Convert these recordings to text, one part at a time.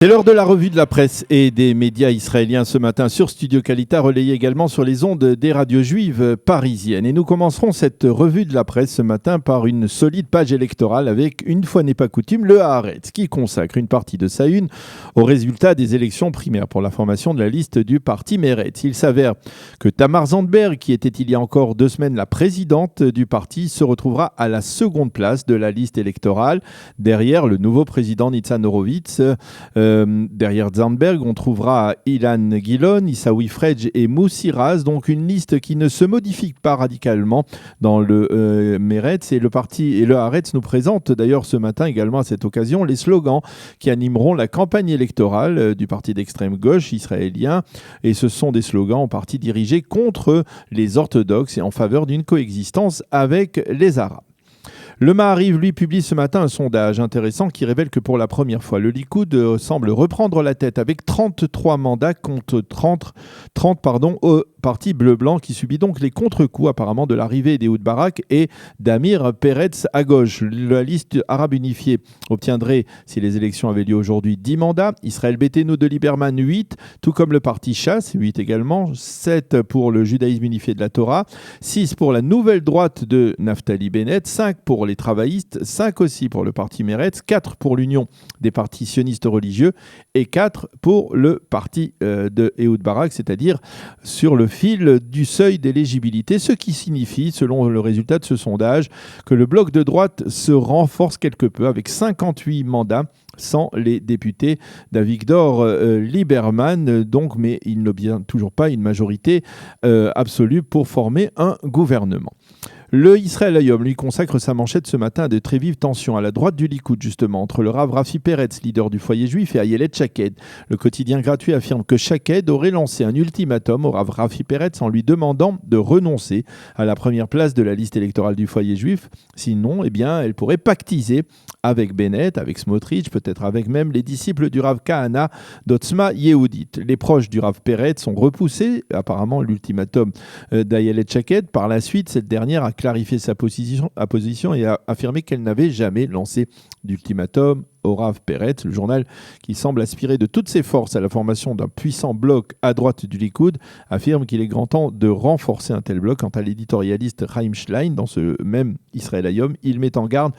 C'est l'heure de la revue de la presse et des médias israéliens ce matin sur Studio Kalita, relayé également sur les ondes des radios juives parisiennes. Et nous commencerons cette revue de la presse ce matin par une solide page électorale avec, une fois n'est pas coutume, le Haaretz, qui consacre une partie de sa une aux résultats des élections primaires pour la formation de la liste du parti Meretz. Il s'avère que Tamar Zandberg, qui était il y a encore 2 semaines la présidente du parti, se retrouvera à la seconde place de la liste électorale, derrière le nouveau président Nitzan Horowitz. Derrière Zandberg, on trouvera Ilan Gilon, Issaoui Frej et Moussi Raz, donc une liste qui ne se modifie pas radicalement dans le Meretz. Et le parti et le Haaretz nous présente d'ailleurs ce matin également à cette occasion les slogans qui animeront la campagne électorale du parti d'extrême gauche israélien. Et ce sont des slogans en partie dirigés contre les orthodoxes et en faveur d'une coexistence avec les Arabes. Le Maariv, lui, publie ce matin un sondage intéressant qui révèle que pour la première fois, le Likoud semble reprendre la tête avec 33 mandats contre 30 au parti bleu-blanc qui subit donc les contre-coups apparemment de l'arrivée d'Ehud Barak et d'Amir Peretz à gauche. La liste arabe unifiée obtiendrait, si les élections avaient lieu aujourd'hui, 10 mandats. Israël Beiteinu de Lieberman, 8, tout comme le parti Chasse, 8 également, 7 pour le judaïsme unifié de la Torah, 6 pour la nouvelle droite de Naftali Bennett, 5 pour les travaillistes, 5 aussi pour le parti Meretz, 4 pour l'union des partis sionistes religieux et 4 pour le parti de Ehud Barak, c'est-à-dire sur le fil du seuil d'éligibilité, ce qui signifie, selon le résultat de ce sondage, que le bloc de droite se renforce quelque peu avec 58 mandats sans les députés d'Avigdor Lieberman, donc, mais il n'obtient toujours pas une majorité absolue pour former un gouvernement. Le Israël Hayom lui consacre sa manchette ce matin à de très vives tensions à la droite du Likoud, justement, entre le Rav Rafi Peretz, leader du foyer juif, et Ayelet Shaked. Le quotidien gratuit affirme que Shaked aurait lancé un ultimatum au Rav Rafi Peretz en lui demandant de renoncer à la première place de la liste électorale du foyer juif. Sinon, eh bien, elle pourrait pactiser avec Bennett, avec Smotrich, peut-être avec même les disciples du Rav Kahana d'Otzma Yehudit. Les proches du Rav Peretz ont repoussé apparemment l'ultimatum d'Ayelet Shaked. Par la suite, cette dernière a clarifié sa position et a affirmé qu'elle n'avait jamais lancé d'ultimatum au Rav Peretz. Le journal, qui semble aspirer de toutes ses forces à la formation d'un puissant bloc à droite du Likoud, affirme qu'il est grand temps de renforcer un tel bloc. Quant à l'éditorialiste Chaim Schlein, dans ce même Israël Hayom, il met en garde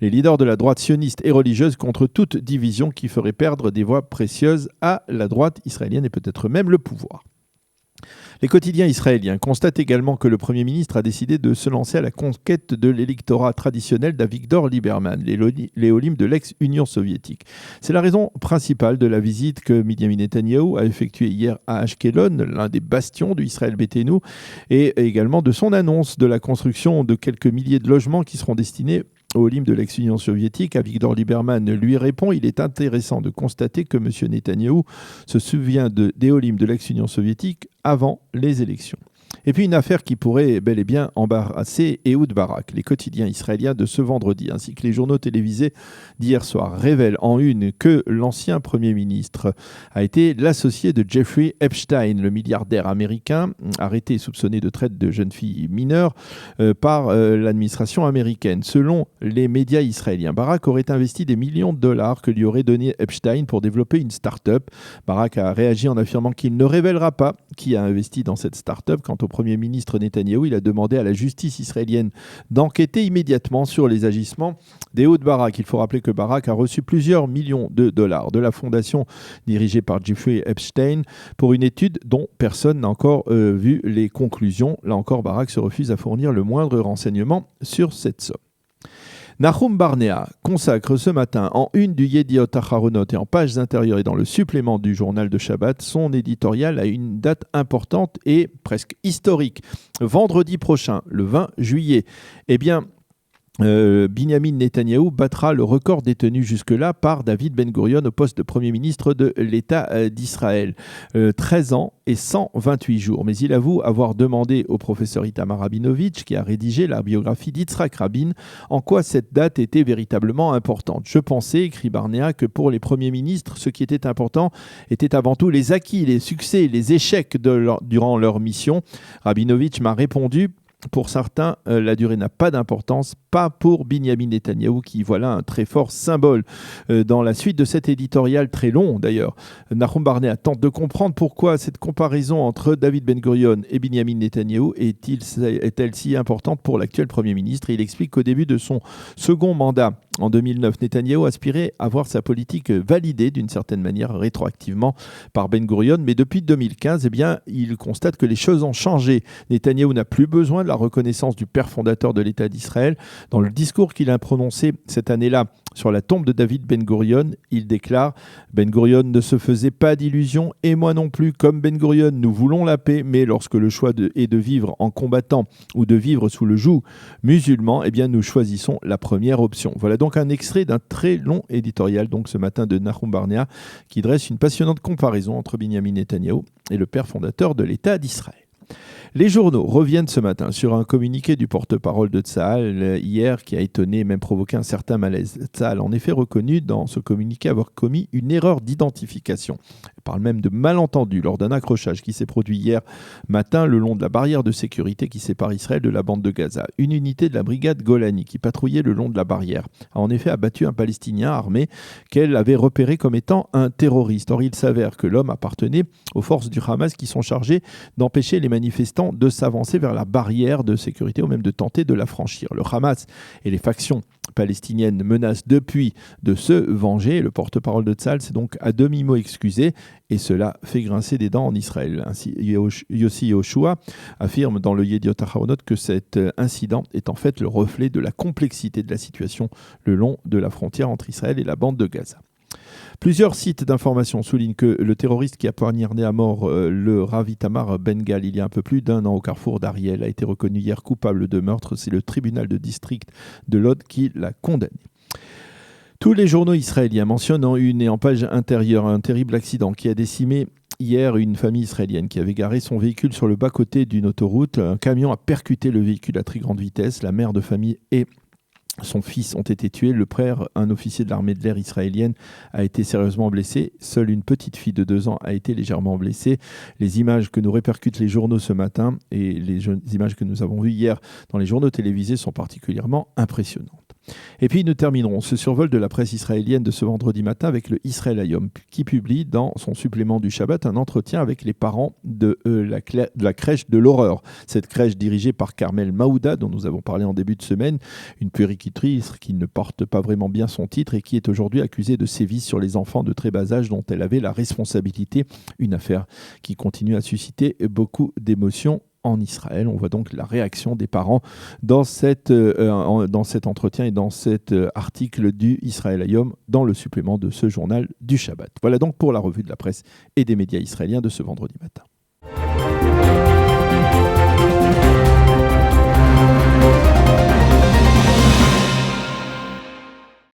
les leaders de la droite sioniste et religieuse contre toute division qui ferait perdre des voix précieuses à la droite israélienne et peut-être même le pouvoir. Les quotidiens israéliens constatent également que le Premier ministre a décidé de se lancer à la conquête de l'électorat traditionnel d'Avigdor Lieberman, les Olim de l'ex-Union soviétique. C'est la raison principale de la visite que Binyamin Netanyahou a effectuée hier à Ashkelon, l'un des bastions du Israël Beiteinu, et également de son annonce de la construction de quelques milliers de logements qui seront destinés au Olim de l'ex-Union soviétique. Avigdor Lieberman lui répond: il est intéressant de constater que M. Netanyahou se souvient des Olim de l'ex-Union soviétique avant les élections. Et puis une affaire qui pourrait bel et bien embarrasser Ehud Barak. Les quotidiens israéliens de ce vendredi ainsi que les journaux télévisés d'hier soir révèlent en une que l'ancien Premier ministre a été l'associé de Jeffrey Epstein, le milliardaire américain arrêté et soupçonné de traite de jeunes filles mineures par l'administration américaine. Selon les médias israéliens, Barak aurait investi des millions de dollars que lui aurait donné Epstein pour développer une start-up. Barak a réagi en affirmant qu'il ne révélera pas qui a investi dans cette start-up. Quant au Premier ministre Netanyahou, il a demandé à la justice israélienne d'enquêter immédiatement sur les agissements d'Ehud Barak. Il faut rappeler que Barak a reçu plusieurs millions de dollars de la fondation dirigée par Jeffrey Epstein pour une étude dont personne n'a encore vu les conclusions. Là encore, Barak se refuse à fournir le moindre renseignement sur cette somme. Nahum Barnea consacre ce matin en une du Yediot Aharonot et en pages intérieures et dans le supplément du journal de Shabbat son éditorial à une date importante et presque historique. Vendredi prochain, le 20 juillet, eh bien, Binyamin Netanyahou battra le record détenu jusque-là par David Ben Gurion au poste de Premier ministre de l'État d'Israël. 13 ans et 128 jours. Mais il avoue avoir demandé au professeur Itamar Rabinovitch, qui a rédigé la biographie d'Yitzhak Rabin, en quoi cette date était véritablement importante. Je pensais, écrit Barnea, que pour les premiers ministres, ce qui était important était avant tout les acquis, les succès, les échecs durant leur mission. Rabinovitch m'a répondu Pour certains, la durée n'a pas d'importance, pas pour Binyamin Netanyahou, qui voilà un très fort symbole. Dans la suite de cet éditorial très long d'ailleurs, Nahum Barnea tente de comprendre pourquoi cette comparaison entre David Ben Gurion et Binyamin Netanyahou est-elle si importante pour l'actuel Premier ministre. Il explique qu'au début de son second mandat, en 2009, Netanyahou aspirait à voir sa politique validée d'une certaine manière rétroactivement par Ben Gurion, mais depuis 2015, eh bien, il constate que les choses ont changé. Netanyahou n'a plus besoin de la reconnaissance du père fondateur de l'État d'Israël. Dans le discours qu'il a prononcé cette année-là sur la tombe de David Ben Gurion, il déclare « Ben Gurion ne se faisait pas d'illusions et moi non plus. Comme Ben Gurion, nous voulons la paix, mais lorsque le choix est de vivre en combattant ou de vivre sous le joug musulman, eh bien nous choisissons la première option. » Voilà donc un extrait d'un très long éditorial donc ce matin de Nahum Barnea qui dresse une passionnante comparaison entre Binyamin Netanyahou et le père fondateur de l'État d'Israël. Les journaux reviennent ce matin sur un communiqué du porte-parole de Tsahal hier qui a étonné et même provoqué un certain malaise. Tsahal a en effet reconnu dans ce communiqué avoir commis une erreur d'identification. Il parle même de malentendu lors d'un accrochage qui s'est produit hier matin le long de la barrière de sécurité qui sépare Israël de la bande de Gaza. Une unité de la brigade Golani qui patrouillait le long de la barrière a en effet abattu un Palestinien armé qu'elle avait repéré comme étant un terroriste. Or, il s'avère que l'homme appartenait aux forces du Hamas qui sont chargées d'empêcher les manifestants de s'avancer vers la barrière de sécurité ou même de tenter de la franchir. Le Hamas et les factions palestiniennes menacent depuis de se venger. Le porte-parole de Tsahal s'est donc à demi-mot excusé et cela fait grincer des dents en Israël. Ainsi, Yossi Yehoshua affirme dans le Yediot Ahronot que cet incident est en fait le reflet de la complexité de la situation le long de la frontière entre Israël et la bande de Gaza. Plusieurs sites d'information soulignent que le terroriste qui a poignardé à mort le Rav Itamar Ben-Gal il y a un peu plus d'un an au carrefour d'Ariel a été reconnu hier coupable de meurtre. C'est le tribunal de district de Lod qui l'a condamné. Tous les journaux israéliens mentionnent en une et en page intérieure un terrible accident qui a décimé hier une famille israélienne qui avait garé son véhicule sur le bas-côté d'une autoroute. Un camion a percuté le véhicule à très grande vitesse. La mère de famille et son fils ont été tués. Le frère, un officier de l'armée de l'air israélienne, a été sérieusement blessé. Seule une petite fille de 2 ans a été légèrement blessée. Les images que nous répercutent les journaux ce matin et les images que nous avons vues hier dans les journaux télévisés sont particulièrement impressionnantes. Et puis nous terminerons ce survol de la presse israélienne de ce vendredi matin avec le Israël Hayom qui publie dans son supplément du Shabbat un entretien avec les parents de la crèche de l'horreur. Cette crèche dirigée par Carmel Maouda dont nous avons parlé en début de semaine, une puéricultrice qui ne porte pas vraiment bien son titre et qui est aujourd'hui accusée de sévices sur les enfants de très bas âge dont elle avait la responsabilité. Une affaire qui continue à susciter beaucoup d'émotions en Israël. On voit donc la réaction des parents dans cet entretien et dans cet article du Israël Hayom dans le supplément de ce journal du Shabbat. Voilà donc pour la revue de la presse et des médias israéliens de ce vendredi matin.